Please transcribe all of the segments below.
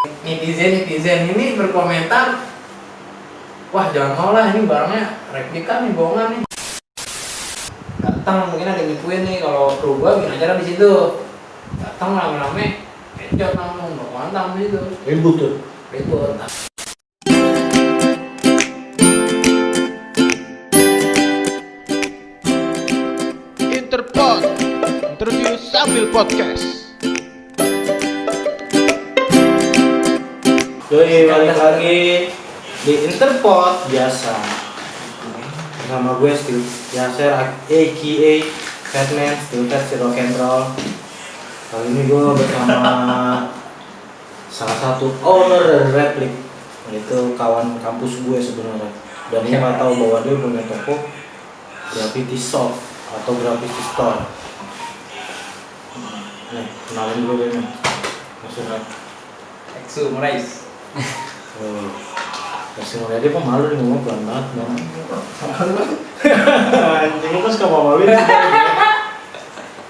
Netizen ini berkomentar, wah jangan mau lah, ini barangnya replika nih, bohongan nih. Datang mungkin ada yang ngikuin nih, kalau kru gua bikin acara di situ. Datang rame-rame, kecot langsung, mantap di situ. Ribut tuh. Ribut. Interpod, interview sambil podcast. Yoi, balik lagi di Interpod biasa. Nama gue Steve Yasser, a.k.a. Fatman, Steve Fat, si rock and roll. Kali ini gue bersama salah satu owner dari Replik, yaitu kawan kampus gue sebenarnya. Dan gue nggak tahu bahwa dia punya toko graffiti shop atau graffiti store. Nih, kenalin gue deh nih. Maksudnya Exu Morais. Kasih ngeliat dia pemalu nih, ngomong pelan banget dong. Anjing, lu kan suka malu-maluin.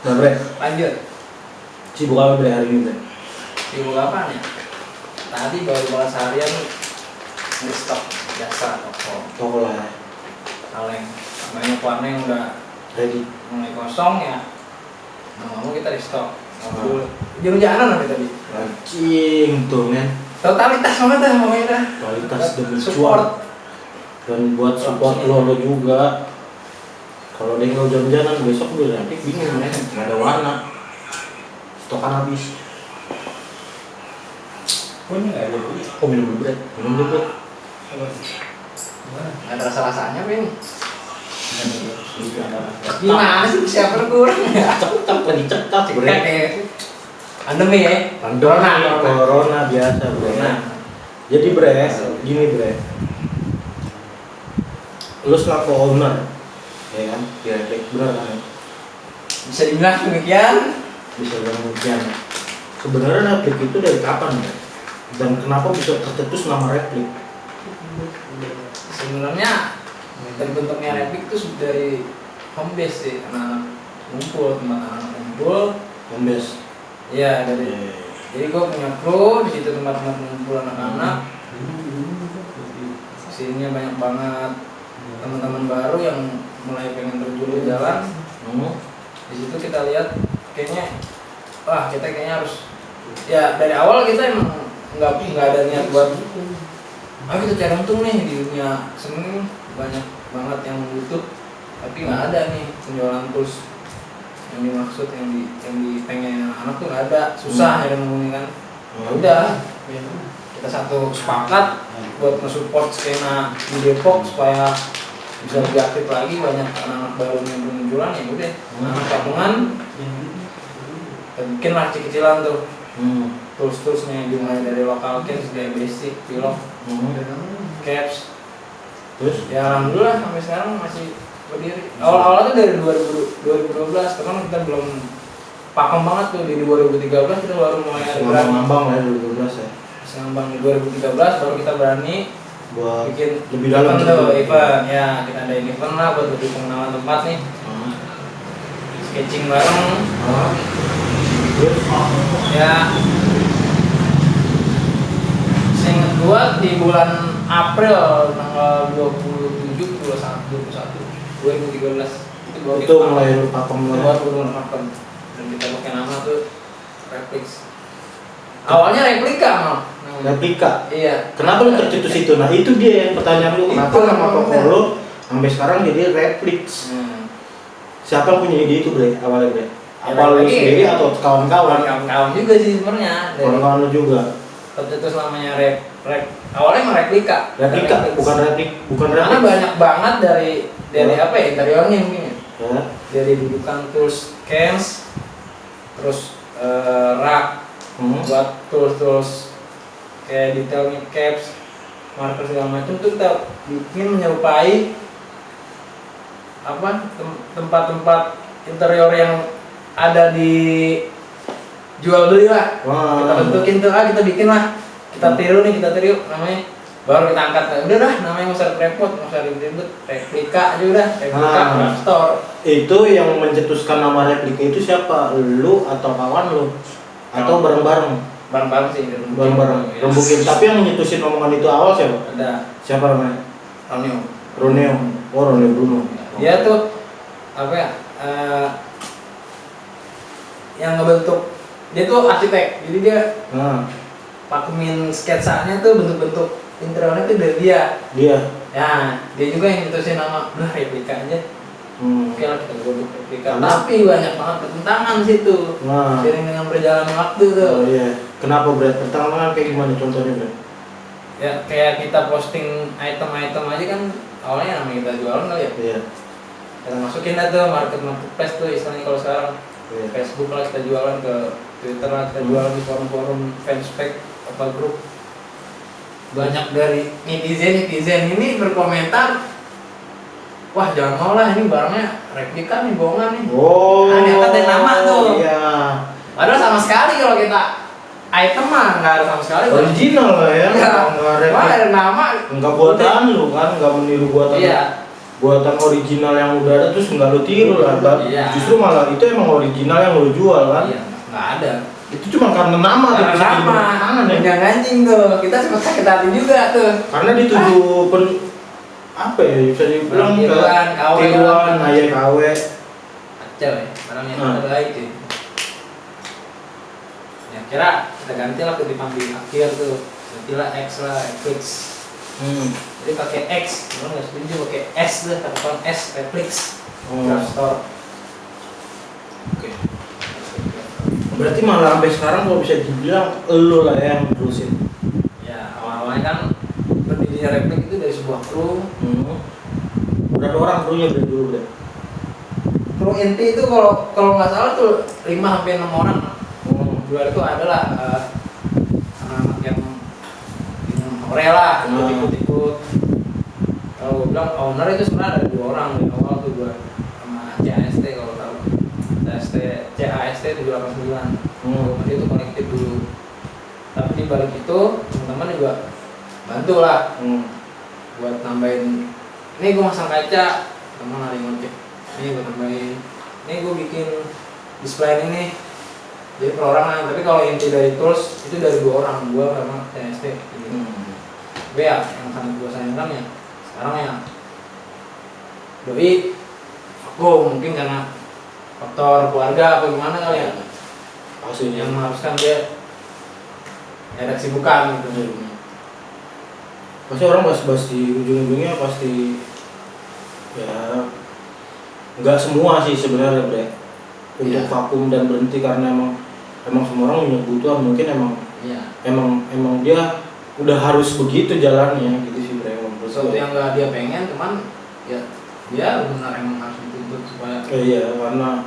Nah Bre, Lanjut. sibuk apa Bre hari ini Bre? Sibuk apa nih? Tadi baru balas harian nge-stok jasa Toko lah ya, kaleng. Banyak warna yang udah ready. mulai kosong ya. Mau kita restock. Hujan-hujanan nanti tadi. Anjing tuh men, Totalitas banget dah pokoknya dah. kualitas demi Support. cuan. Dan buat support lo juga. Kalau dia nggak hujan-hujanan besok gue Replik bingung men, nggak ada warna. Stokan habis. Pun nggak ada. Oh minum dulu Bre, minum dulu Bre. Nggak ada rasa-rasanya ini. Ini ada. Gimana sih siapa kurang ya? Cekak lagi cekak Bre. Pandemi ya? Corona biasa Bre. Jadi Bre, gini Bre, lu selaku owner, ya kan, di Replik, bener kan? Bisa dibilang demikian. Bisa bilang demikian. Sebenarnya Replik itu dari kapan ya? Dan kenapa bisa tercetus nama Replik? Sebenarnya terbentuknya Replik itu dari home base sih, anak-anak ngumpul, tempat anak-anak ngumpul. Home base. Iya dari. Jadi gue punya kru di situ, tempat-tempat ngumpul anak-anak. Sininya banyak banget teman-teman baru yang mulai pengen terjun ke jalan. Di situ kita lihat kayaknya, wah kita kayaknya harus, ya dari awal kita emang nggak ada niat buat, kita cari untung nih di dunia seni, banyak banget yang butuh, tapi nggak ada nih penjualan tools yang dimaksud, yang di pengen anak tuh nggak ada, susah ya nemuin kan. Ya udah, kita satu sepakat buat nge-support skena di Depok supaya bisa lebih aktif lagi, banyak anak-anak baru yang bermunculan. Ya udah, anak tabungan kita bikin lah kecil-kecilan tuh tools-toolsnya, dimulai dari lokal case, dari basic, pilok, caps. Terus? Ya alhamdulillah sampai sekarang masih berdiri. Awal-awal tuh dari 2012, karena kita belum pakem banget tuh. Di 2013 kita baru mulai ngambang lah 2012 ya. ngambang. Di 2013 baru kita berani Buat bikin lebih dalam tuh, event. Ya kita ada event lah buat lebih pengenalan tempat nih. Sketching bareng. Terus? Ya seinget gua di bulan April tanggal 27, 2013 Itu mulai pakem itu lah. baru pakem. Dan kita pakai nama tuh Replik. Awalnya replika mal. Replika. Iya. Kenapa lu tercetus itu? Nah itu dia yang pertanyaan lu. Kenapa Itu nama toko bener. lu sampai sekarang jadi Replik? Siapa yang punya ide itu Bre? Awalnya Bre? Apa lu lagi, sendiri atau kawan-kawan? Kawan-kawan juga sih sebenarnya. Kawan-kawan lu juga. Tercetus namanya awalnya emang replika. Replika, bukan replik, bukan Karena replik. banyak banget dari apa ya, interiornya mungkin ya. Ya. Dari dudukan tools cans, terus rak buat tools kayak detailnya caps, marker segala macam tuh kita bikin menyerupai apa tempat-tempat interior yang ada di jual beli lah. Wah. Kita bentukin tuh, kita bikin lah, kita tiru namanya, baru kita angkat. Udah dah, namanya nggak usah repot, nggak usah ribet, replika aja udah, replika craft store. Itu yang mencetuskan nama Replika itu siapa? Lu atau kawan lu? Atau bareng-bareng? bareng-bareng sih rembukin. Bareng-bareng. Ya. Rembukin. Tapi yang nyetusin omongan itu awal siapa? Ada Siapa namanya? Ronio. Roneo. Oh, Roneo Bruno. Dia tuh apa ya? Yang ngebentuk, dia tuh arsitek. Jadi dia Nah, pakemin sketsanya tuh bentuk-bentuk interiornya tuh dari dia. dia. Ya, dia juga yang nyetusin nama, udah replika aja. Oke lah kita godok replika. Karena- Tapi banyak banget pertentangan di situ. Nah. Seiring dengan berjalannya waktu tuh. Oh iya. Kenapa Brad? Pertama kayak gimana contohnya Brad? Ya kayak kita posting item-item aja kan awalnya namanya kita jualan kali ya. Iya. Kita masukin dah tuh marketplace tuh istilahnya kalau sekarang. Iya. Facebook lah kita jualan, ke Twitter lah kita jualan, di forum-forum fanspage apa grup. Banyak dari netizen ini berkomentar, wah jangan mau lah ini barangnya replika nih, bohongan nih. Oh. Nah, dia kata nama tuh. Iya. Padahal sama sekali kalau kita item mah nggak ada sama sekali. Original lah ya. Iya. Enggak Cuma ada nama. Enggak buatan lu kan, enggak meniru buatan. Iya. Buatan original yang udah ada terus enggak lu tiru lah, Bang. Iya. Justru malah itu emang original yang lu jual kan. Iya, nggak ada. Itu cuma karena nama tuh, Karena bisa nama, ditangan ya. jangan anjing tuh. Kita sempat sakit hati juga tuh. Karena dituju apa ya, bisa dibilang ke Tiruan, KW. tiruan, naya KW. Kacau ya, barangnya Nah. terbaik sih. Ya kira kita ganti lah tuh di panggung akhir tuh. Gantilah X lah, X. Jadi pakai X, kalau nggak setuju pakai S deh, katakan S, Reflex, Draft Store. Oke. Berarti malah sampai sekarang kalau bisa dibilang elu lah yang terusin. Ya awal-awalnya kan berdirinya Reflex itu dari sebuah kru. Berapa orang krunya dari dulu deh? Kru inti itu kalau nggak salah tuh 5 sampai 6 orang. Jual itu adalah anak-anak yang hore lah, ikut-ikut. Kalau gue bilang owner itu sebenarnya ada 2 orang di awal tuh, gue sama CAST kalau tahu. CAST 789. Dia itu kolektif dulu. Tapi di balik itu teman-teman juga bantu lah buat nambahin. Ini gue masang kaca, teman hari ngecek. Ini gue tambahin. Ini gue bikin display ini. Jadi perorangan. Tapi kalau inti dari tools itu dari 2 orang, gue sama CAST. Tapi ya yang sangat gue sayangkan ya sekarang ya doi aku mungkin karena faktor keluarga apa gimana kali ya, Pasti yang mengharuskan dia ada kesibukan gitu. Pasti orang bahas-bahas di ujung-ujungnya pasti ya nggak semua sih sebenarnya Bre. Untuk Iya. vakum dan berhenti karena emang semua orang punya kebutuhan, mungkin Iya. emang dia udah harus begitu jalannya gitu sih Bre. Sesuatu yang nggak dia pengen, cuman ya dia benar emang harus dituntut supaya. Iya, karena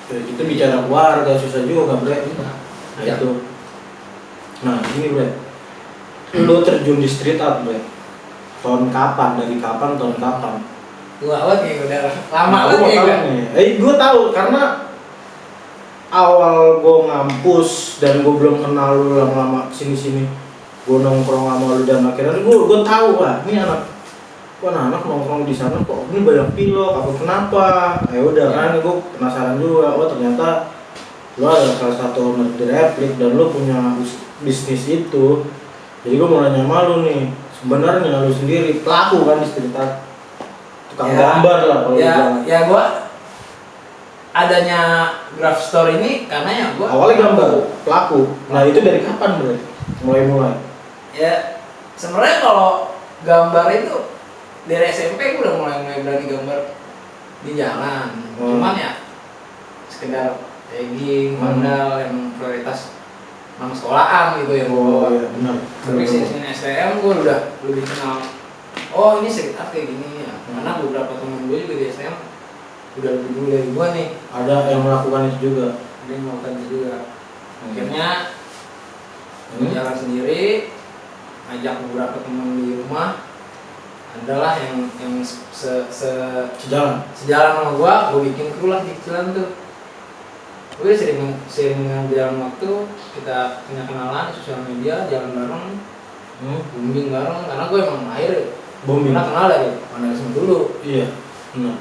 ya, kita bicara keluarga susah juga Bre. Nah Iya. itu. Nah gini Bre, lo terjun di street art Bre. Tahun kapan? Dari kapan? Tahun kapan? Tua banget nih, udah lama Nah, banget gua nih. tahu nih. Gue tahu karena awal gue ngampus dan gue belum kenal lu lama-lama sini-sini. Gue nongkrong sama lu dan akhirnya gue tahu lah ini anak nongkrong di sana kok ini banyak pilok apa kenapa? Ya udah kan gue penasaran juga. Oh ternyata lu adalah salah satu owner di Replik dan lu punya bisnis itu. Jadi gue mau nanya sama lu nih, sebenarnya lu sendiri pelaku kan di street art, tukang gambar lah kalau ya, bilang. ya gue adanya graph store ini karena ya gue Awalnya gambar pelaku. Nah itu dari kapan Bre? Mulai. ya sebenarnya kalau gambar itu dari SMP gue udah mulai berani gambar di jalan. Cuman ya sekedar tagging, vandal yang prioritas nama sekolahan gitu ya. Iya benar. Tapi sini STM gue udah lebih kenal. Oh ini street art kayak gini ya. Karena beberapa temen gue juga di STM udah lebih dulu dari gue nih. Ada yang melakukan itu juga. Ada yang melakukan itu juga. Akhirnya gue jalan sendiri, ngajak beberapa temen di rumah. Adalah yang Sejalan. sejalan sama gue bikin kru lah kecilan tuh. Gue sering dengan jalan waktu kita punya kenalan di sosial media, jalan bareng, booming bareng. Karena gue emang lahir, Bombing. pernah kenal dari vandalisme dulu. Iya. Benar.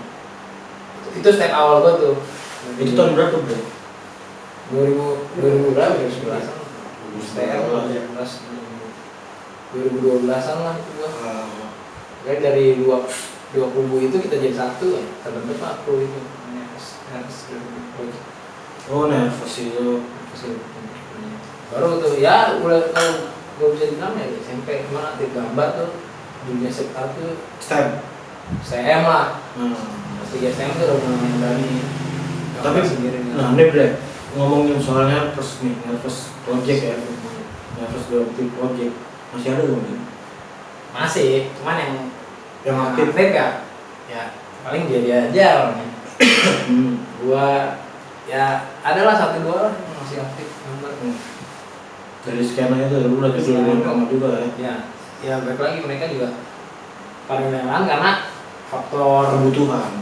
Itu step awal gue tuh. Itu tahun berapa Bre? 2000 berapa? 2011. STM 2012an lah itu gua. Jadi dari dua kubu itu kita jadi satu ya, terbentuk lah kru itu. Oh nervous itu. Baru tuh ya udah kalau gue bisa bilang ya SMP kemana aktif gambar tuh dunia sekitar tuh STM lah. Pas 3 STM tuh udah mulai berani. Tapi sendiri. nah ini Bre, ngomongin soalnya nervous nih, nervous project ya, nervous project masih ada belum? Masih, cuman yang aktif ya paling dia aja orangnya. Gua ya adalah 1-2 lah yang masih aktif gambar. Dari skena itu lu udah jualan lama juga ya? Ya balik lagi mereka juga paling lain karena faktor kebutuhan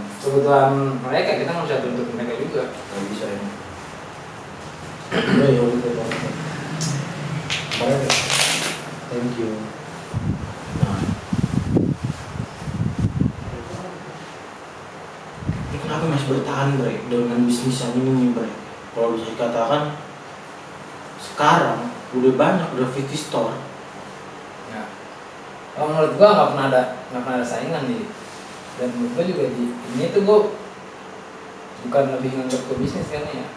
mereka, kita nggak bisa tuntut mereka juga. Nggak bisa ya. Udah ya udah banget. Thank you. Nah, ini kenapa masih bertahan Bre dengan bisnis ini nih Bre? Kalau bisa dikatakan sekarang udah banyak graffiti store. Ya. Kalau menurut gua nggak pernah ada saingan nih. Dan menurut gua juga di ini tuh gua bukan lebih nganggap ke bisnis kan ya.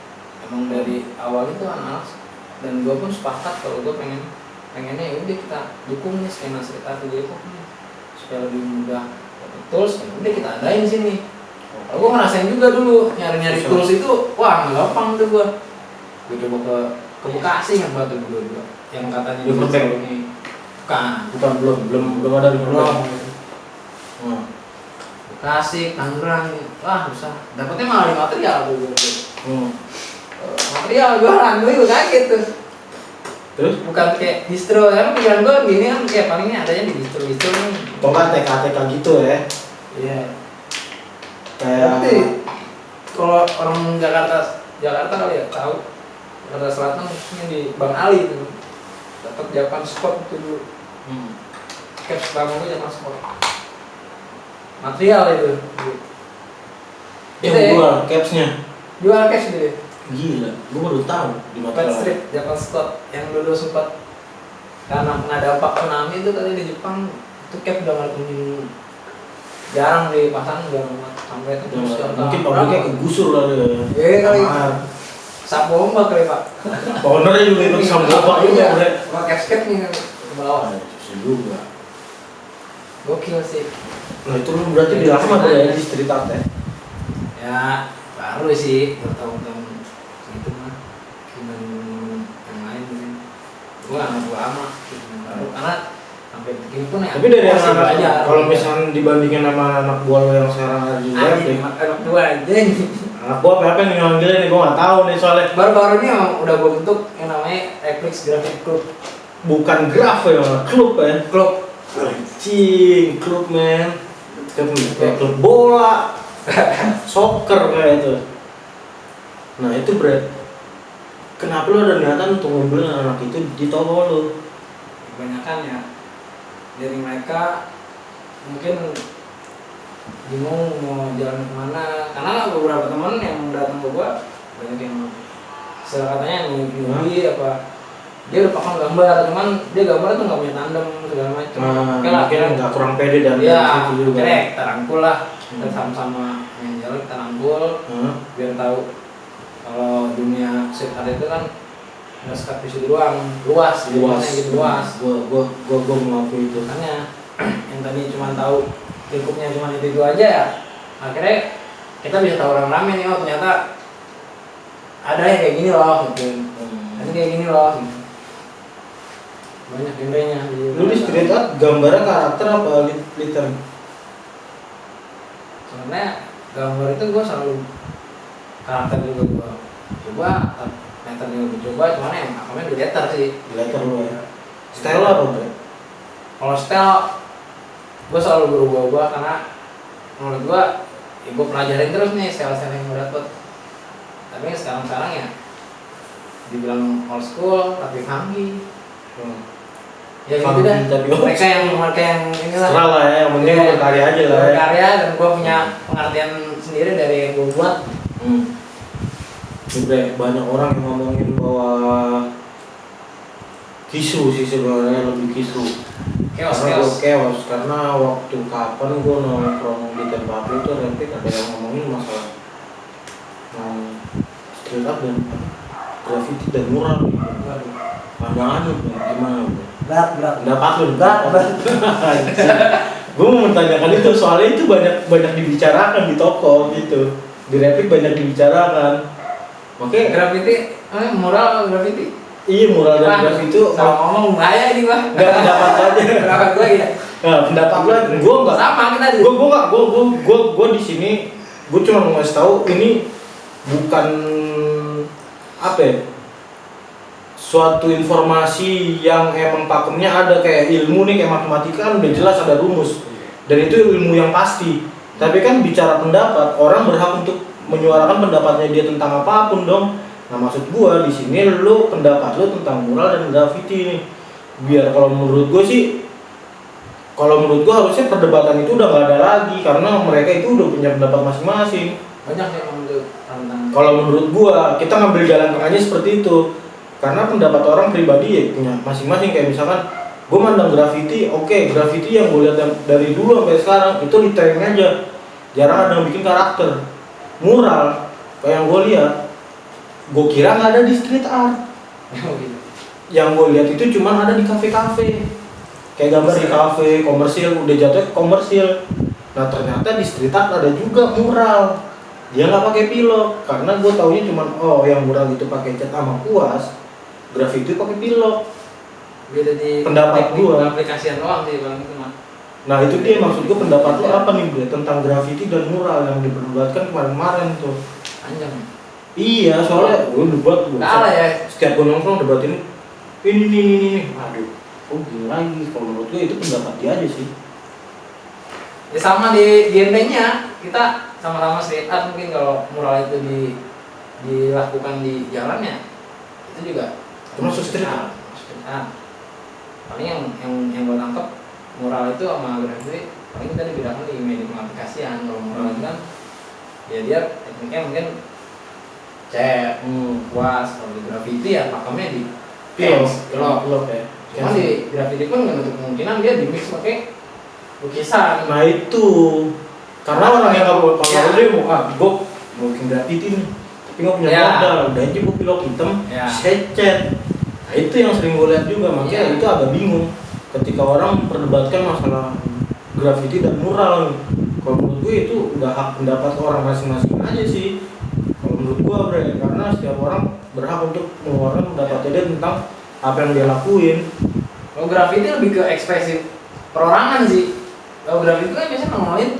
Emang dari awal itu anak dan gua pun sepakat kalau gua pengennya ya udah kita dukung nih skena sekitar Depok nih supaya lebih mudah dapat tools, ya udah kita adain sini. Kalau gua ngerasain juga dulu nyari tools itu wah nggak gampang tuh gua coba ke Bekasi yang batu dua yang katanya di Riverbank ini bukan belum ada di Riverbank. Bekasi, Tangerang, wah susah. Dapatnya malah di material tuh. Material jualan gue juga kaget tuh. Terus bukan kayak distro, karena pikiran gue gini kan kayak palingnya adanya di distro nih. Pokoknya TK gitu ya. Iya. Kayak tapi kalau orang Jakarta kali ya tahu Jakarta Selatan khususnya di Bang Ali tuh dapat Japan Sport itu dulu. Caps pertama gue Japan Sport. Material itu. Jual capsnya. Jual caps dia. Gila, gue baru tahu di Pet material. Street Japan Sport yang dulu sempat karena kena dampak tsunami itu tadi di Jepang itu cap udah nggak jarang dipasang, udah sampai itu mungkin pabriknya kegusur lah ya. Iya kali. Sapu ombak kali Pak. Ownernya juga ikut sapu ombak juga. Pakai cap nih ke bawah. Susah juga. Gokil sih. Nah itu lu berarti di lama tuh ya di street art ya? Ya baru sih bertahun-tahun gitu mah. Cuman yang lain mungkin. Gua anak lama baru karena sampai begini pun ya. Tapi dari masih belajar. Kalau misalnya dibandingin sama anak buah lo yang sekarang ada juga, anak dua aja nih. anak buah apa nih manggilnya nih? Gua nggak tahu nih soalnya. Baru-baru ini udah gua bentuk yang namanya Reflex Graphic Club. Bukan graf ya, klub ya. Klub. Anjing, klub men. Kayak klub bola, soccer kayak itu. Nah itu kenapa lo ada niatan untuk ngumpulin anak itu di toko lo? Kebanyakan ya dari mereka mungkin bingung mau jalan kemana karena beberapa teman yang datang ke gua banyak yang katanya nyubi apa dia udah paham gambar cuman dia gambar tuh nggak punya tandem segala macam. Kira nggak kurang pede dan ya itu juga. Kita rangkul lah kita sama-sama yang jalan kita rangkul biar tahu kalau dunia street art itu kan nggak sekat di situ doang luas. Gitu luas. Gua mengakui itu. Makanya yang tadi cuma tahu lingkupnya cuma itu aja ya akhirnya kita bisa tahu rame-rame nih oh ternyata ada yang kayak gini loh gitu. Ada kayak gini loh gitu. Banyak genrenya. Lu di street art gambarnya karakter apa liter? Soalnya gambar itu gue selalu karakter juga gue coba letter juga gue coba cuman yang akamnya di letter sih. Letter lu ya. Style apa bro? Kalau style gue selalu berubah-ubah karena menurut gue ya gue pelajarin terus nih style-style yang gue dapet. Tapi sekarang ya dibilang old school tapi funky. Ya gitu dah. Mereka yang inilah. Serah lah ya, yang penting berkarya aja lah. Berkarya dan gue punya pengertian sendiri dari yang gue buat. Juga banyak orang yang ngomongin bahwa kisru sih sebenarnya, lebih kisru. Karena gue chaos, karena waktu kapan gue nongkrong di tempat lu tuh Rapid ada yang ngomongin masalah street art dan graffiti dan mural gitu. Pandangan lu gimana bro? Pendapat lu? Gue mau menanyakan itu, soalnya itu banyak dibicarakan di toko gitu, di Rapid banyak dibicarakan. Makanya Graffiti, mural graffiti. iya, mural dan graffiti itu sama ngomong bahaya ini gua. nggak pendapat aja. Pendapat gua ya. Nah, pendapat lu, gue nggak. Sama kita di. Gue di sini, gue cuma mau ngasih tahu ini bukan apa ya, suatu informasi yang emang pakemnya ada kayak ilmu nih, kayak matematika kan udah jelas ada rumus dan itu ilmu yang pasti. Tapi kan bicara pendapat, orang berhak untuk menyuarakan pendapatnya dia tentang apapun dong. Nah maksud gua di sini lu pendapat lu tentang mural dan graffiti nih. Biar kalau menurut gua sih, kalau menurut gua harusnya perdebatan itu udah gak ada lagi karena mereka itu udah punya pendapat masing-masing. Banyak yang menurut tentang. Kalau menurut gua kita ngambil jalan tengahnya seperti itu. Karena pendapat orang pribadi ya punya masing-masing, kayak misalkan gua mandang graffiti, oke, graffiti yang gua lihat dari dulu sampai sekarang itu lettering aja. Jarang ada yang bikin karakter. Mural kayak yang gua lihat, gue kira nggak ada di street art. Yang gue lihat itu cuma ada di kafe-kafe, kayak gambar di kafe komersil, udah jatuh komersil. Nah ternyata di street art ada juga mural, dia nggak pakai pilok, karena gue taunya cuma yang mural itu pakai cat sama kuas, graffiti pakai pilok. Beda di pendapat gue aplikasian doang sih bang itu mah. Nah itu dia maksud gue, pendapat lu apa nih Bre tentang graffiti dan mural yang diperdebatkan kemarin-kemarin tuh? Panjang. Iya, soalnya gue debat kalah ya. Setiap gue nongkrong debatin ini. Aduh, gini lagi. Kalau menurut gue itu pendapat dia aja sih. Ya sama di ente-nya, kita sama-sama street art, mungkin kalau mural itu dilakukan di jalannya itu juga termasuk street art. Paling yang gue tangkap mural itu sama graffiti paling kita dibedakan di media pengaplikasian. Kalau mural itu kan ya dia tekniknya mungkin cat, kuas. Kalau di graffiti ya pakemnya di pilok ya. Cuma di graffiti pun nggak menutup kemungkinan dia di mix pakai lukisan. Nah itu karena orang yang nggak mau dia gue mau bikin graffiti nih, tapi nggak punya modal, udah aja gue pilok hitam, saya cat. Nah itu yang sering gue lihat juga, makanya itu agak bingung ketika orang memperdebatkan masalah graffiti dan mural. Kalau menurut gue itu udah hak pendapat orang masing-masing aja sih. Kalau menurut gue Bre, karena setiap orang berhak untuk mengeluarkan pendapatnya dia tentang apa yang dia lakuin. Kalau graffiti lebih ke ekspresi perorangan sih. Kalau graffiti kan biasanya nongolin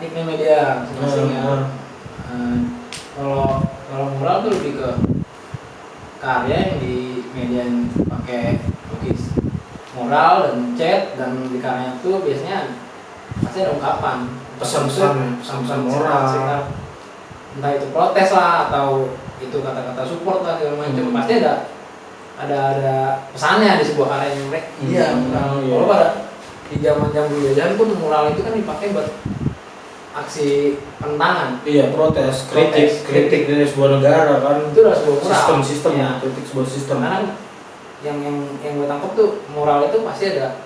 nickname media masing-masing ya. Kalau mural tuh lebih ke karya yang di media yang pakai lukis mural dan cat, dan di karyanya tuh biasanya pasti ada ungkapan pesan-pesan moral, entah itu protes lah atau itu kata-kata support lah segala macam. Pasti ada pesannya di sebuah karya yang mereka. Kalau pada di zaman dulu jajan pun mural itu kan dipakai buat aksi penentangan. Iya, protes, kritik dari sebuah negara kan. Itu adalah sebuah mural. Sistem ya. Kritik sebuah sistem. Karena yang gue tangkap tuh mural itu pasti ada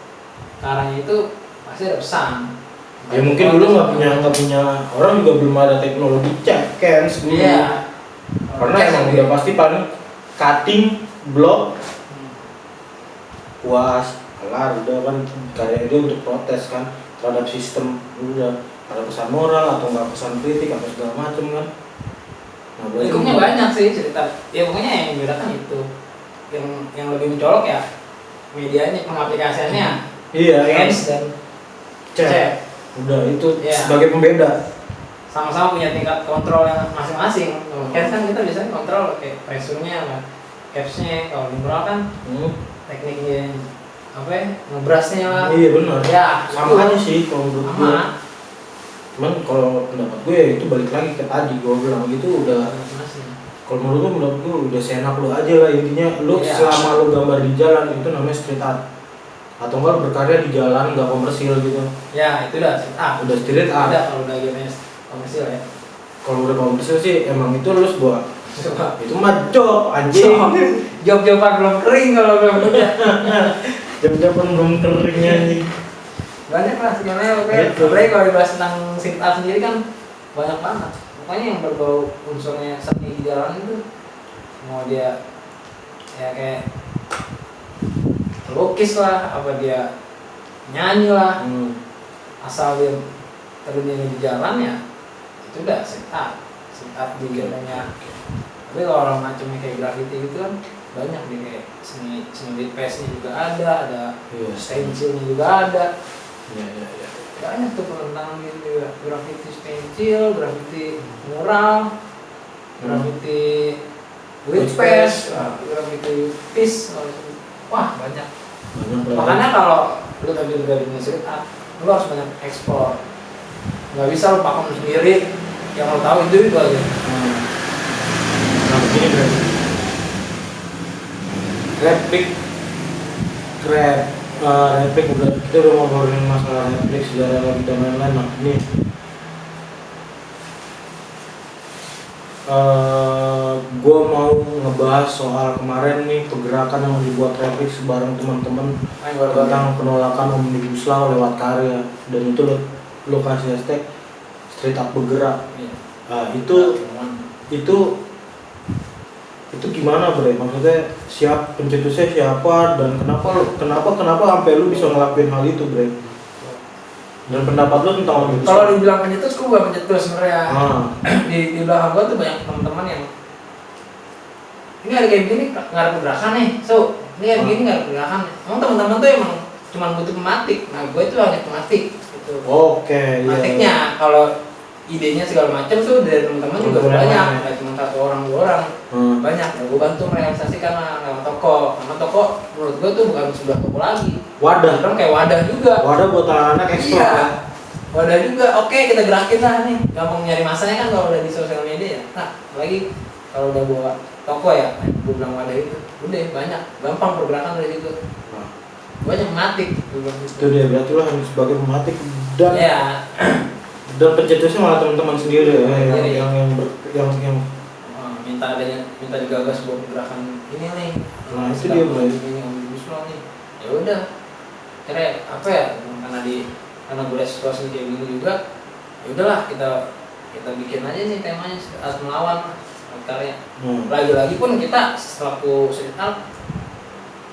karyanya, itu pasti ada pesan. Ya mungkin dulu nggak punya orang juga belum ada teknologi cat can dulu. Iya. Karena emang udah pasti paling cutting, block, kuas, kelar udah kan karya dia untuk protes kan terhadap sistem, udah ada pesan moral atau nggak pesan kritik atau segala macam kan. Nah, lingkupnya banyak sih cerita. Ya pokoknya yang membedakan itu. Yang lebih mencolok ya medianya, pengaplikasiannya. Iya, Hands dan chat. Udah itu sebagai pembeda. Sama-sama punya tingkat kontrol yang masing-masing. Hands kan kita biasanya kontrol kayak pressure-nya, capsnya. Kalau di mural kan tekniknya ngebrasnya lah. Iya benar. Ya, sama aja sih kalau menurut gue. Sama. Cuman kalau pendapat gue itu balik lagi ke tadi gue bilang gitu udah. Kalau menurut gue udah seenak lu aja lah, intinya lu selama lu gambar di jalan itu namanya street art. Atau enggak berkarya di jalan nggak komersil gitu. Ya itu udah street art. Udah street art. Udah kalau udah gamenya komersil ya. Kalau udah komersil sih emang itu lu sebuah Coba. Itu mah job anjing. Job-joban belum kering kalau belum kerja. Job-joban belum keringnya anjing. Banyak lah sebenarnya, Gitu. apalagi kalau dibahas tentang sit up sendiri kan banyak banget. Pokoknya yang berbau unsurnya seni di jalan itu, mau dia ya kayak lukis lah, apa dia nyanyi lah, asal dia terjun di jalan ya itu udah sit up di gamenya. Tapi kalau orang macamnya kayak graffiti gitu kan banyak nih, kayak seni beat paste-nya juga ada Iya, stencilnya juga ada. Iya. Banyak tuh penentangan gitu juga, graffiti stencil, graffiti mural, graffiti wood paste, graffiti piece, wah banyak. Makanya kalau lu tadi udah di street art, lu harus banyak ekspor. Nggak bisa lu pakem sendiri, yang lo tahu itu aja. Nah begini berarti replik udah, kita udah ngobrolin masalah replik, sejarah dan lain-lain. Nah ini gue mau ngebahas soal kemarin nih pergerakan yang dibuat replik sebareng teman-teman tentang penolakan Omnibus Law lewat karya, dan itu lo kasih hashtag street art bergerak. Nah, itu gimana bre? Maksudnya pencetusnya siapa dan kenapa sampai lu bisa ngelakuin hal itu bre? Dan pendapat lu tentang Omnibus Law? Kalau dibilang pencetus, gue bukan pencetus sebenarnya. Di belakang gue tuh banyak teman-teman yang ini ada kayak begini nggak ada pergerakan nih, so ini kayak begini nggak ada pergerakan. Emang teman-teman tuh emang cuma butuh pematik. Nah gue itu hanya pematik gitu. Oke, pematiknya kalau idenya segala macam tuh dari teman-teman juga banyak, nggak cuma 1 orang 2 orang, banyak. Ya, gue bantu merealisasikan lewat toko. Karena toko menurut gue tuh bukan sebuah toko lagi, wadah kayak wadah juga. Wadah buat anak ekspor. Iya. Wadah juga. Oke, kita gerakin lah nih. Gampang nyari masanya kan kalau udah di sosial media ya. Nah, lagi kalau udah bawa toko ya, gue bilang wadah itu, udah banyak, gampang pergerakan dari situ. Banyak matik. Itu dia, berarti lo harus sebagai pematik dan ya. Dan pencetusnya malah teman-teman sendiri ya, yang minta digagas buat gerakan ini nih. Nah itu dia mulai. Ini Omnibus Law nih. Ya udah. Kira apa ya? Karena gue situasi kayak gini juga. Ya udahlah kita bikin aja nih temanya saat melawan karya. Lagi-lagi pun kita selaku street art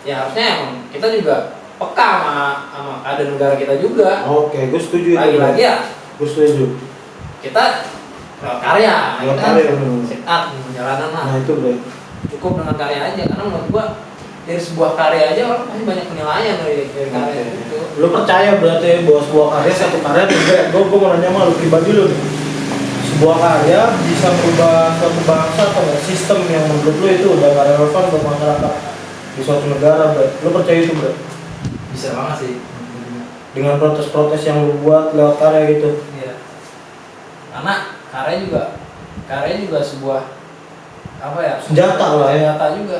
ya harusnya emang kita juga peka sama keadaan negara kita juga. Oke, gue setuju itu. Lagi-lagi ya. Gue setuju. Kita lewat karya, street art jalanan lah. Nah itu bro. Cukup dengan karya aja, karena menurut gua dari sebuah karya aja orang pasti banyak penilaian dari karya itu. Lu percaya berarti bahwa sebuah karya, satu karya juga? Gue mau nanya sama lu pribadi lu nih. Sebuah karya bisa merubah suatu bangsa atau sistem yang menurut lu itu udah gak relevan buat masyarakat di suatu negara, bro. Lu percaya itu bro? Bisa banget sih. Dengan protes-protes yang lu buat lewat karya gitu. Iya. Karena karya juga sebuah apa ya? Senjata lah ya. Senjata juga.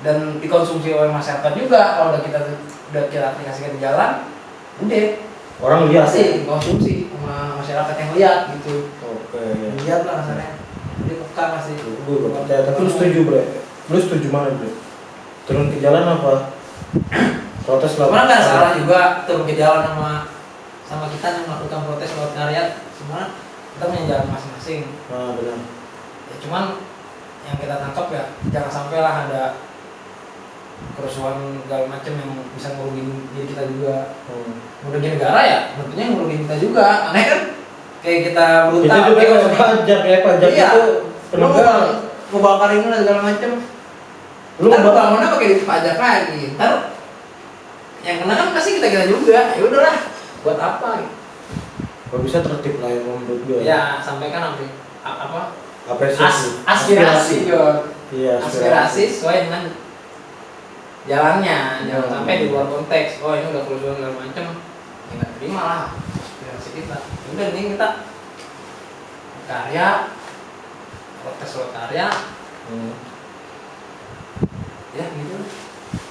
Dan dikonsumsi oleh masyarakat juga. Kalau udah kita aplikasikan di jalan, udah. Orang lihat sih konsumsi sama masyarakat yang lihat gitu. Oke. Lihat lah rasanya. Dia peka masih. Gue percaya. Tapi lu setuju bro? Lu setuju mana bro? Turun ke jalan apa? Protes lah. Sebenarnya nggak salah juga turun ke jalan sama kita yang melakukan protes lewat karya. Sebenarnya kita punya jalan masing-masing. Nah benar. Ya, cuman yang kita tangkap ya jangan sampai lah ada kerusuhan segala macam yang bisa ngerugiin diri kita juga. Ngerugiin negara ya, tentunya ngerugiin kita juga. Aneh kan? Kayak kita berusaha. Itu juga pajak ya, pajak iya. itu penegak. Mau bakar ini lah segala macam. Lu bangunnya pakai duit pajak lagi. Ntar yang kena kan pasti kita juga. Ya udahlah, buat apa gitu. Kalau bisa tertib lah ya menurut gue. Ya, sampaikan apa? Apresiasi. Aspirasi juga. Iya, aspirasi sesuai dengan jalannya, jangan sampai di luar konteks. Oh ini udah kerusuhan segala macam, ya nggak terima lah aspirasi kita. Udah nih kita karya, protes lewat karya, ya gitu.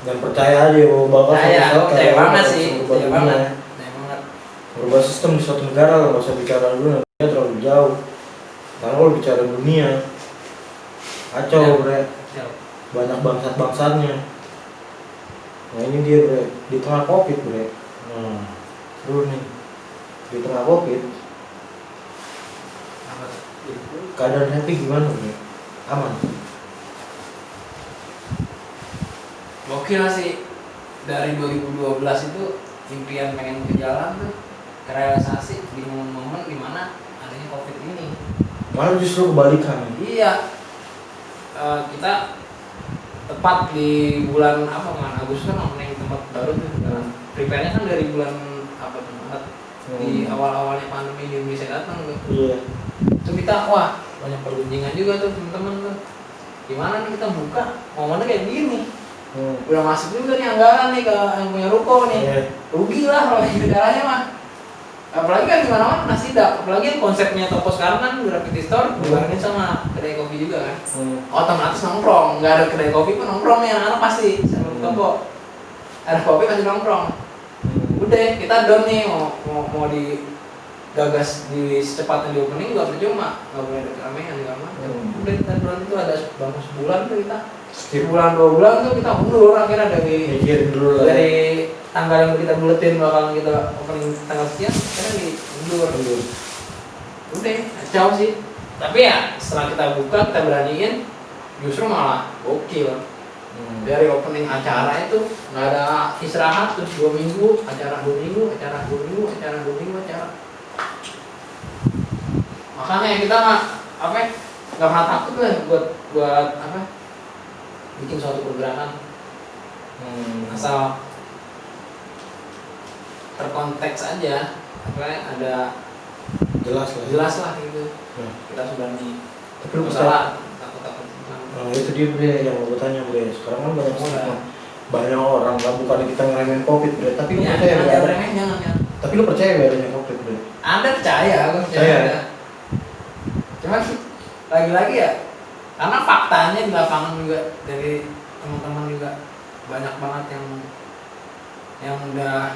Dan percaya aja bahwa bakal percaya banget sih, percaya banget. Merubah sistem di suatu negara, nggak usah bicara dulu, nantinya terlalu jauh. Karena kalau bicara dunia, kacau Ya. bre, banyak bangsat-bangsatnya. Nah ini dia bre, di tengah covid bre. Nah seru nih, di tengah covid keadaan happy gimana bre? Aman? Gokil sih, dari 2012 itu impian pengen ke jalan tuh kerealisasi di momen-momen dimana adanya covid ini. Malah justru kebalikan. Iya, kita tepat di bulan apa man, Agustus kan opening tempat baru tuh. Prepare-nya kan dari bulan apa tuh Maret, di awal-awalnya pandemi di Indonesia datang tuh. Iya. Itu kita wah banyak pergunjingan juga tuh teman-teman tuh. Gimana nih kita buka momennya kayak gini. Udah masuk juga nih anggaran nih ke yang punya ruko nih. Iya. Rugi lah kalau ini negaranya mah. Apalagi kan di mana-mana kena sidak. Apalagi konsepnya toko sekarang kan graffiti store dibarengin sama kedai kopi juga kan. Otomatis nongkrong, nggak ada kedai kopi pun nongkrong nih anak-anak pasti. Sama toko ada kopi pasti nongkrong. Udah kita down nih mau digagas di secepatnya di opening juga percuma, nggak boleh ada keramaian segala macam. Udah kita down itu ada bangku sebulan tuh kita. Sebulan 2 bulan tuh kita mundur akhirnya Mikirin dulu lah. dari tanggal yang kita buletin bakal kita opening tanggal sekian akhirnya mundur. Udah kacau sih, tapi ya setelah kita buka kita beraniin justru malah gokil. Dari opening acara itu nggak ada istirahat terus 2 minggu acara 2 minggu acara 2 minggu acara 2 minggu acara. Makanya kita nggak pernah takut lah buat apa bikin suatu pergerakan. Asal terkonteks aja ada jelas lah gitu. Kita sudah nih Tapi lu salah takut nah itu dia bre yang mau tanya bre, sekarang kan banyak stigma, banyak orang kan bukan kita ngeremehin covid bre, tapi lu ya, percaya bre? jangan. Tapi lu percaya bre adanya covid bre? Anda percaya, aku percaya. Ada. Cuman lagi-lagi ya, karena faktanya di lapangan juga dari teman-teman juga banyak banget yang udah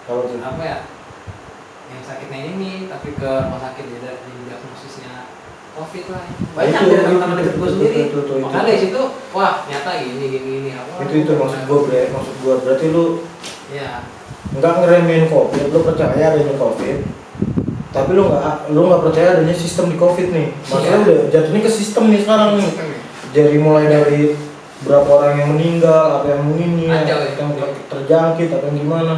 Kalau tuh apa ya, yang sakitnya ini tapi ke rumah sakit di diagnosisnya COVID lah. Banyak dari teman-teman dekat gue sendiri. Makanya dari situ, wah nyata gini. Itu maksud gue bre, berarti lu ya nggak ngeremehin covid, lu percaya adanya covid, tapi lu nggak percaya adanya sistem di covid nih. Maksudnya udah jatuhnya ke sistem nih sekarang nih. Jadi mulai dari berapa orang yang meninggal, apa yang yang terjangkit, apa yang gimana.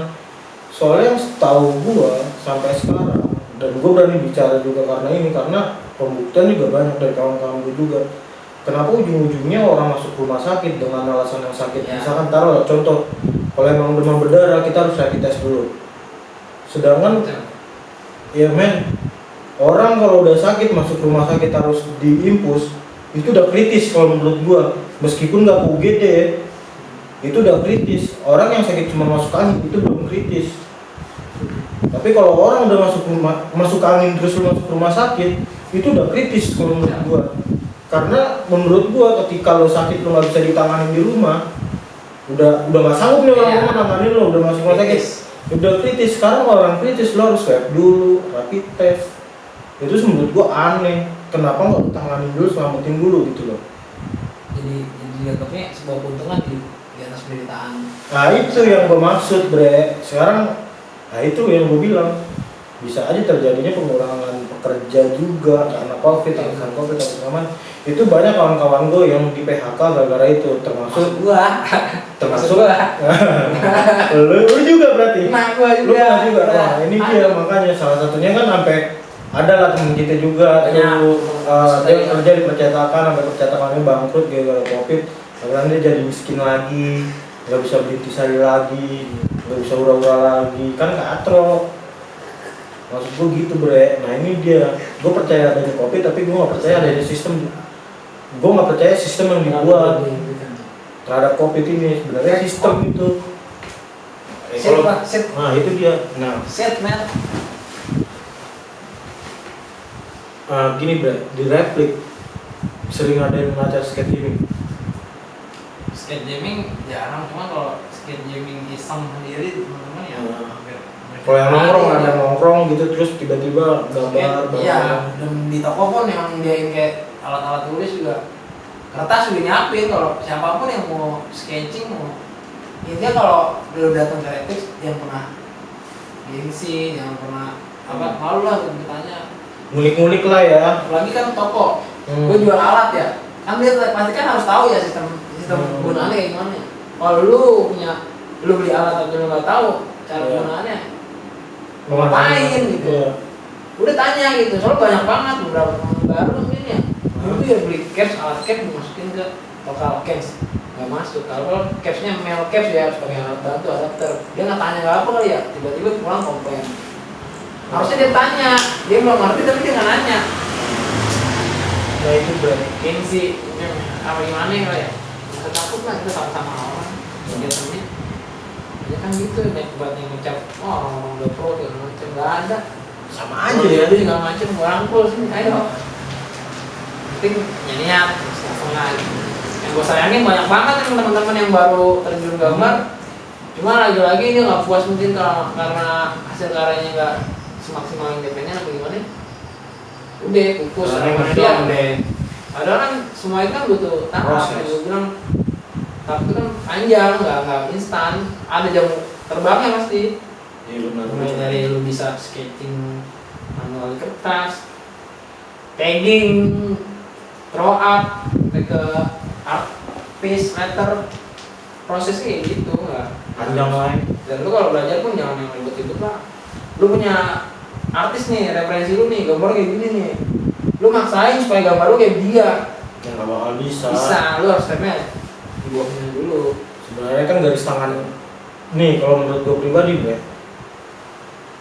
Soalnya yang setahu gua sampai sekarang, dan gua berani bicara juga karena pembuktian juga banyak dari kawan-kawan gua juga. Kenapa ujung-ujungnya orang masuk rumah sakit dengan alasan yang sakit? Misalkan taruh contoh, kalau emang demam berdarah kita harus rapid test dulu. Sedangkan ya men, orang kalau udah sakit masuk rumah sakit harus diimpus, itu udah kritis kalau menurut gua. Meskipun nggak ke UGD ya, itu udah kritis. Orang yang sakit cuma masuk angin itu belum kritis. Tapi kalau orang udah masuk angin terus masuk rumah sakit, itu udah kritis kalau menurut gua. Karena menurut gua ketika lo sakit lo nggak bisa ditangani di rumah, udah nggak sanggup nih orang nanganin lo, udah masuk rumah sakit, udah kritis. Sekarang orang kritis lo harus swab dulu, rapid test. Itu menurut gua aneh. Kenapa nggak tanganin dulu, selamatin dulu gitu loh. Jadi dianggapnya sebuah keuntungan di atas penderitaan. Nah itu yang gue maksud bre. Sekarang, nah itu yang gue bilang, bisa aja terjadinya pengurangan pekerja juga karena covid, alasan covid atau segala. Itu banyak kawan-kawan gue yang di PHK gara-gara itu, termasuk gua. lu juga berarti. Nah, gua juga. Lu juga. Nah, ini dia makanya salah satunya kan sampai ada lah temen kita juga tuh dia kerja di percetakan, sampai percetakannya bangkrut gara-gara covid. Sekarang dia jadi miskin lagi, nggak bisa beli tisari lagi, nggak bisa ura-ura lagi, kan katro. Maksud gue gitu bre. Nah ini dia, gue percaya adanya covid tapi gue nggak percaya adanya sistem. Gue nggak percaya sistem yang dibuat terhadap covid ini. Sebenarnya sistem itu. Set. Nah itu dia. Nah Set man. Gini bre, di replik sering ada yang ngajar skate gaming. Skate jamming jarang, cuma kalau skate jamming iseng sendiri teman-teman ya hampir. Kalau yang nongkrong ada nongkrong gitu terus tiba-tiba gambar. Iya, dan di toko pun yang dia kayak alat-alat tulis juga kertas juga nyiapin kalau siapapun yang mau sketching mau intinya kalau belum datang ke Repix yang pernah gengsi yang pernah apa malu lah ditanya ngulik-ngulik lah ya. apalagi kan toko gue jual alat ya kan dia pasti kan harus tahu ya sistem penggunaannya kayak gimana. Kalau lu beli alat tapi lu nggak tahu cara penggunaannya ngapain gitu udah tanya gitu soalnya banyak banget beberapa teman baru mungkin ya dulu ya beli caps alat caps dimasukin ke lokal caps nggak masuk kalau capsnya mel caps ya harus pakai alat bantu adapter dia nggak tanya nggak apa kali ya tiba-tiba pulang komplain harusnya dia tanya dia belum ngerti tapi dia nggak nanya ya itu berarti sih apa gimana ya kita takut lah kita sama-sama orang kegiatannya ya kan gitu buat yang ngecap orang udah pro gitu macam nggak ada Sama aja ya. Jadi nggak macam merangkul sini ayo penting niat setengah gitu. Yang gue sayangin banyak banget nih teman-teman yang baru terjun gambar cuma lagi-lagi dia nggak puas mungkin karena hasil karyanya nggak semaksimal yang dia pengen apa gimana udah kukus sama dia padahal kan semua itu kan butuh tahap yang gue bilang tahap itu kan panjang nggak instan ada jam terbangnya pasti Iya benar. mulai dari lu bisa sketching manual di kertas tagging throw up ke art piece letter prosesnya kayak gitu nggak Panjang lain. dan lu kalau belajar pun jangan yang ribet-ribet lah lu punya artis nih referensi lu nih gambar kayak gini nih lu maksain supaya gambar lu kayak dia Ya nggak bakal bisa. lu harus stepnya dibuangin dulu Sebenarnya kan garis tangan. Nih kalau menurut gue pribadi gue,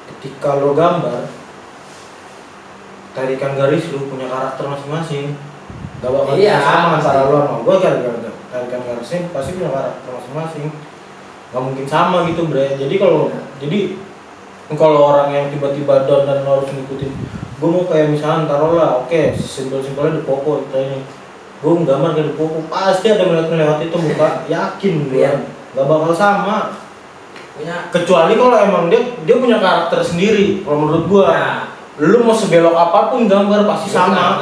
ketika lo gambar, tarikan garis lu punya karakter masing-masing. Gak bakal Iya, sama pasti. antara lo sama gue kan tarikan garisnya pasti punya karakter masing-masing. Gak mungkin sama gitu bre. Jadi kalau orang yang tiba-tiba down dan lo harus ngikutin, gue mau kayak misalnya taruhlah, oke, simpel-simpelnya di Poco itu ini, gue nggambar kayak di Poco, pasti ada melewat itu muka, yakin gue, Iya. gak bakal sama. punya Kecuali kalau emang dia punya karakter sendiri, kalau menurut gue, lu mau sebelok apapun gambar pasti sama.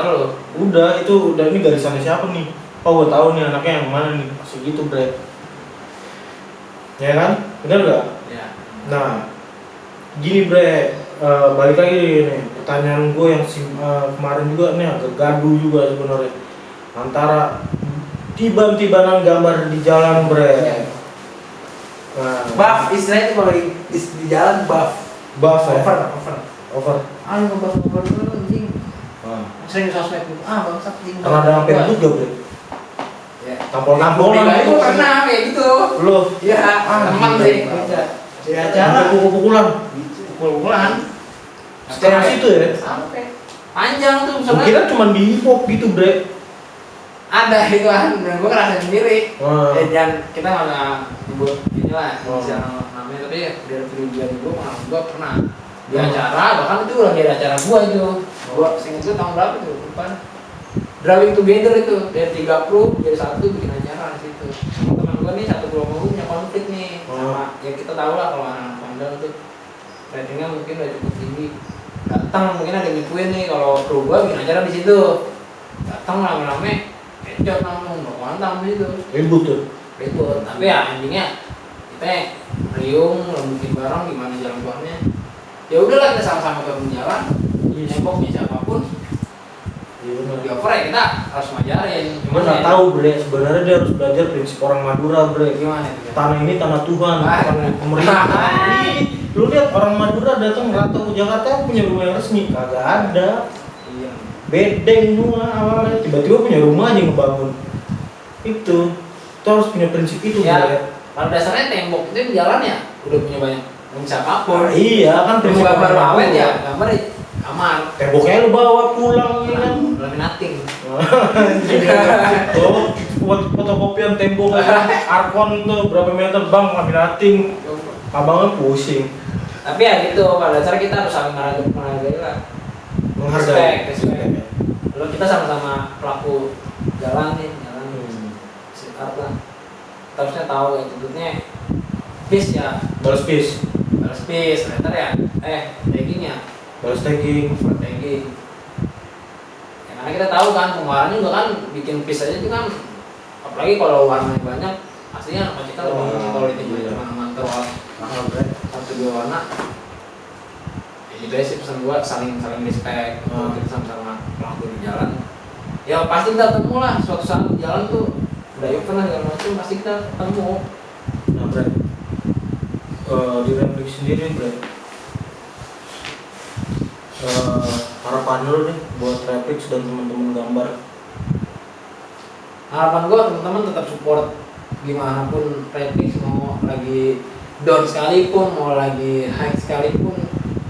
Udah ini garisannya siapa nih? Oh gue tahu nih anaknya yang mana nih, pasti gitu bre. Ya kan, bener gak? ya Nah, gini bre, balik lagi nih pertanyaan gue yang kemarin juga nih agak gaduh juga sebenarnya antara tiban-tibanan gambar di jalan bre. Iya. Nah, buff istilahnya itu kalau di jalan buff buff ya? Over. ngebuff dulu anjing Nah. sering di sosmed gitu bangsat anjing Karena ada hampir juga bre. ya Tampol-tampolan itu pernah kayak gitu Lu? iya teman sih beda di acara Pukul-pukulan. pukul-pukulan Sekarang situ ya? sampai panjang tuh Gue kira cuma di hip hop gitu bre. ada itu kan dan gue ngerasain sendiri dan kita malah buat inilah misalnya namanya tapi ya dari pribadi gue pengalaman gue pernah di acara bahkan itu udah di acara gue itu gue singkat itu tahun berapa tuh depan drawing together itu dari 3 kru jadi satu bikin acara di situ sama teman gue nih satu kelompok punya konflik nih sama ya kita tahu lah kalau anak pandang tuh ratingnya mungkin udah cukup tinggi datang mungkin ada yang ngikuin nih kalau kru gue bikin acara di situ datang lama-lama kecot namun mantap gitu Ribut tuh. ribut tapi ya endingnya kita riung lembukin bareng gimana jalan keluarnya ya udahlah kita sama-sama ke jalan nemboknya siapapun Iya benar. di over ya kita harus ngajarin Gue nggak tahu bre, sebenarnya dia harus belajar prinsip orang Madura bre. gimana itu Tanah ini tanah Tuhan, Ah. bukan pemerintah. Ih, lu lihat orang Madura datang rantau ke Jakarta punya rumah yang resmi, kagak ada. iya Bedeng semua awalnya, tiba-tiba punya rumah aja ngebangun. Itu harus punya prinsip itu ya bre. pada dasarnya tembok itu di jalan ya udah punya banyak siapapun Iya kan prinsip gambar orang awet Madura. ya gambar di kamar Temboknya lu bawa pulang ya kan. laminating Oh, fotokopian tembok Arkon tuh berapa meter bang laminating. Abangnya pusing. tapi ya gitu pada dasarnya kita harus saling menghargai lah Menghargai. respect. Kalau kita sama-sama pelaku jalan sekitar lah kita harusnya tahu ya tentunya bis ya Balas bis, balas bis letter ya tagging ya balas tagging. tagging ya, karena kita kita tahu kan pengeluarannya juga kan bikin piece aja itu kan, apalagi kalau warnanya banyak, aslinya anak kita lebih kalau ditinggalin teman-teman terus satu dua warna. Itu aja sih pesan gua, saling respect, kita sama-sama pelaku di jalan. Ya pasti kita ketemu lah suatu saat di jalan tuh, udah event lah segala macam pasti kita ketemu. Nah Bre, di Replik sendiri Bre, harapan lu nih buat Replik dan teman-teman gambar. Harapan gua teman-teman tetap support gimana pun Replik, mau lagi down sekalipun, mau lagi high sekalipun,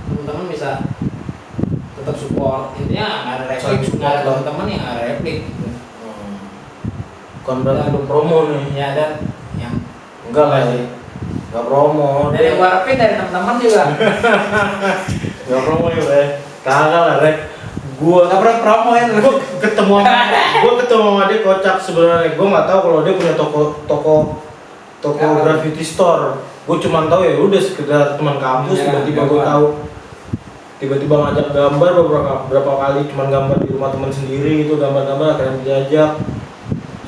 teman-teman bisa tetap support. Intinya nggak ada Replik, nggak ada teman-teman yang nggak ada Replik gitu. Bukan berarti lu promo nih. Ya dan yang Enggak lah sih, enggak promo. dari yang gua harapin dari teman-teman juga. Enggak promo ya Bre, kagak lah Bre. Gua Nggak pernah promo ya. Gua ketemu sama dia kocak sebenarnya. Gua nggak tahu kalau dia punya toko graffiti store. Gua cuma tahu ya udah sekedar teman kampus. Tiba-tiba gua tahu, tiba-tiba ngajak gambar beberapa kali, cuma gambar di rumah teman sendiri itu, gambar-gambar akhirnya diajak.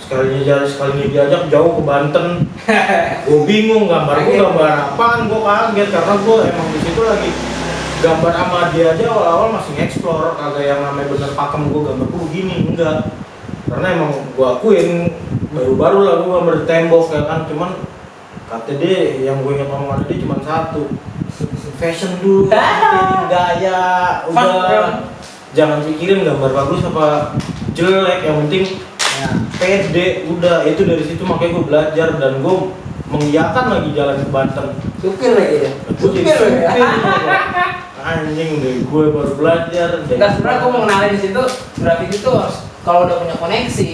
Sekalinya diajak jauh ke Banten. Gue bingung gambar apaan, gue kaget karena gue emang di situ lagi gambar sama dia aja awal-awal masih nge-explore, kagak yang namanya bener pakem gue gambar gue begini, enggak. Karena emang gue akuin baru-baru lah gue gambar di tembok ya kan, cuman kata dia yang gue ingat ngomong dia cuma satu, fashion dulu, gaya, udah jangan pikirin gambar bagus apa jelek, yang penting pede, udah itu dari situ makanya gue belajar dan gue mengiyakan lagi jalan ke Banten. Supir lagi ya. Supir anjing deh, gue baru belajar. Enggak, sebenarnya gue mau kenalin di situ grafiti itu harus kalau udah punya koneksi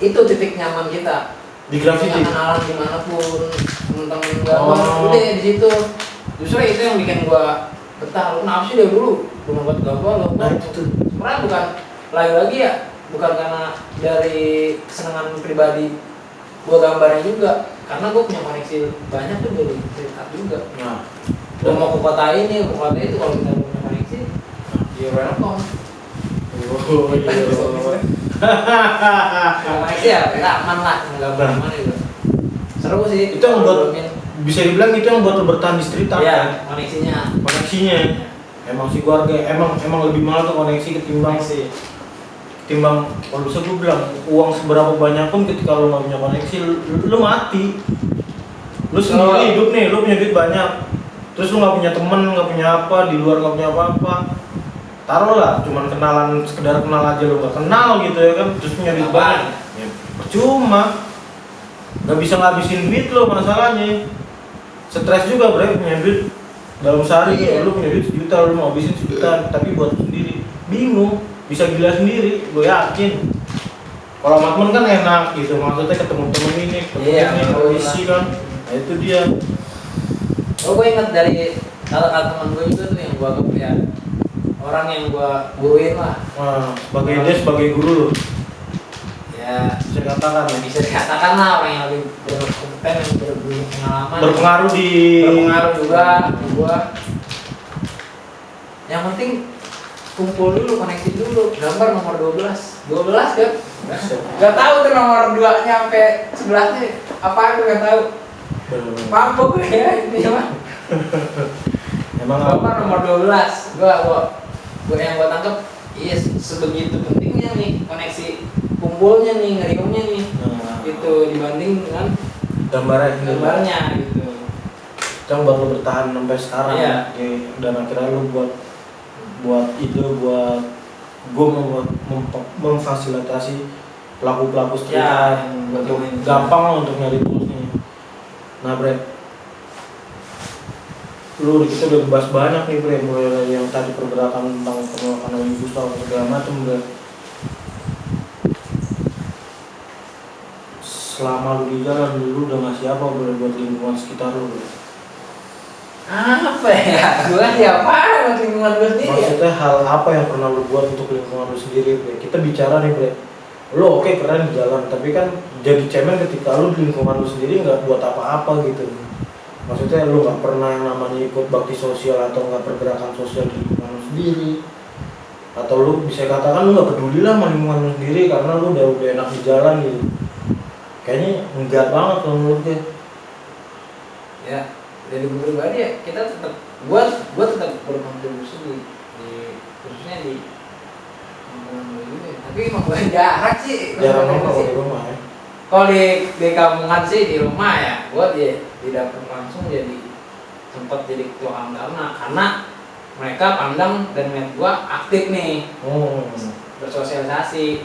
itu titik nyaman kita. Di grafiti. Kenalan dimanapun, temen-temen gambar, udah di situ. Justru itu yang bikin gue betah. Lu kenapa sih dari dulu belum buat gambar lo? Nah itu Sebenarnya bukan lagi ya. Bukan karena dari kesenangan pribadi gue gambarnya juga, karena gue punya koneksi banyak tuh dari cerita juga. nah, Udah mau ke kota ini, ke kota itu, kalau kita punya koneksi, ya welcome. oh iya. Koneksi ya kita aman lah, gambar aman itu. Seru sih. Itu yang buat, bisa dibilang itu yang buat lo bertahan di street art. Iya, koneksinya. Emang sih keluarga, emang lebih mahal tuh koneksi ketimbang kalau bisa gue bilang uang seberapa banyak pun ketika lo nggak punya koneksi lo mati. Lo sendiri hidup nih, lo punya duit banyak, terus lo nggak punya temen, nggak punya apa, di luar nggak punya apa-apa, taruhlah cuman kenalan, sekedar kenal aja lo nggak kenal gitu ya kan, terus punya duit banyak, ya, percuma, nggak bisa ngabisin duit lo masalahnya, stres juga bre punya duit dalam sehari, lo punya duit 1 juta, lo mau ngabisin 1 juta, tapi buat sendiri bingung. Bisa gila sendiri, gue yakin. Kalau sama temen kan enak gitu, maksudnya ketemu temen ini, ketemu isi kan. Nah itu dia. Oh, gue ingat dari kata-kata teman gue juga tuh yang gue anggap ya orang yang gue guruin lah. Wah, sebagai guru lo. Ya, Bisa dikatakan ya. bisa dikatakan lah orang yang lebih berkompeten, yang berpengalaman. Berpengaruh juga ke gue. Yang penting kumpul dulu, koneksi dulu, gambar nomor 12 kan? Gak tahu tuh nomor 2 nya sampai 11 nya apa itu gak tahu. Mampu gue ya ini mah. Emang gambar nomor 12, gue yang gue tangkep, iya sebegitu pentingnya nih koneksi kumpulnya nih, ngeriumnya nih, gitu dibanding dengan gambarnya gitu. Yang buat lo bertahan sampai sekarang, iya. Dan akhirnya lo buat gue memfasilitasi pelaku street art untuk gampang lah untuk nyari toolsnya. Nah Bre, kita udah bahas banyak nih Bre, mulai dari yang tadi pergerakan tentang penolakan omnibus law segala macam Bre. Selama lu di jalan, lu udah ngasih apa Bre buat lingkungan sekitar lu Bre? Apa ya? Gue ngasih apa buat lingkungan gue sendiri? Maksudnya hal apa yang pernah lu buat untuk lingkungan lu sendiri Bre? Kita bicara nih Bre, lu oke keren di jalan, tapi kan jadi cemen ketika lu di lingkungan lu sendiri nggak buat apa-apa gitu. Maksudnya lu nggak pernah yang namanya ikut bakti sosial atau nggak pergerakan sosial di lingkungan lu sendiri. atau lu bisa katakan lu nggak peduli lah sama lingkungan lu sendiri karena lu udah enak di jalan gitu. Kayaknya enggak banget kalau menurut gue. Ya dari gue pribadi ya kita tetap gua tetap berkontribusi di khususnya di lingkungan gue juga ya. Tapi emang gue jarak sih Jarang sih. nongkrong di rumah ya. Kalau di kampungan sih di rumah ya gue di dapur langsung jadi sempat jadi ketua karena mereka pandang dan melihat gue aktif nih bersosialisasi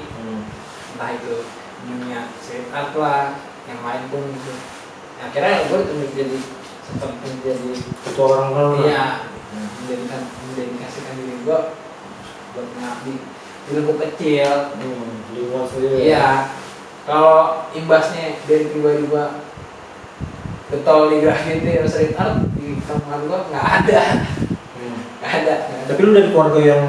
entah itu dunia street art lah yang lain pun gitu. Akhirnya gue ditunjuk jadi seperti menjadi ketua orang tua. Iya, mendedikasikan diri gue buat mengabdi di lingkup kecil. Lingkungan sendiri. Iya, kalau imbasnya dari pribadi gue getol di graffiti atau street art di kampungan gue nggak ada. Nggak ada. Tapi lu dari keluarga yang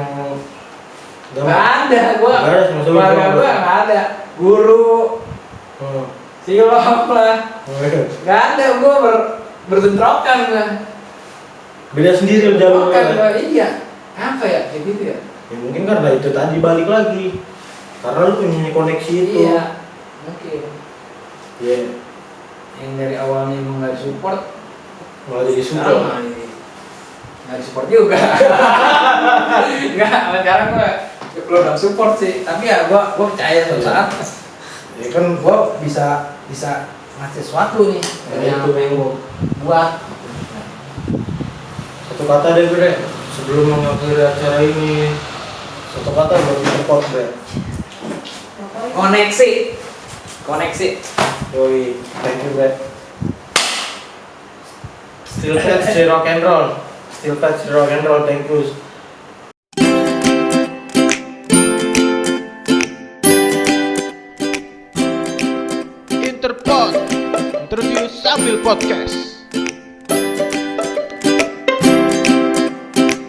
nggak ada, nggak ada sama sekali. keluarga gue nggak ada. Guru, silom lah, nggak ada. Gue berbentrokan gue. Beda sendiri jalur Bentrokan gue, iya. Apa ya, kayak gitu ya? Ya mungkin karena itu tadi balik lagi. Karena lu punya koneksi itu. Iya, mungkin. Iya. Yang dari awalnya emang nggak disupport, Malah jadi sekarang support. malah jadi nggak disupport juga. Nggak, sekarang gue belum support sih. Tapi ya gue percaya suatu saat Ya kan gue bisa ngasih sesuatu nih dari Ya, yang itu. apa yang gue buat. satu kata deh Bre, sebelum mengakhiri acara ini. Satu kata buat support Bre. Koneksi. Yoi, thank you Bre. Still Pet, stay rock and roll. Still Pet, stay rock and roll, thank you. Interpod, interview sambil podcast.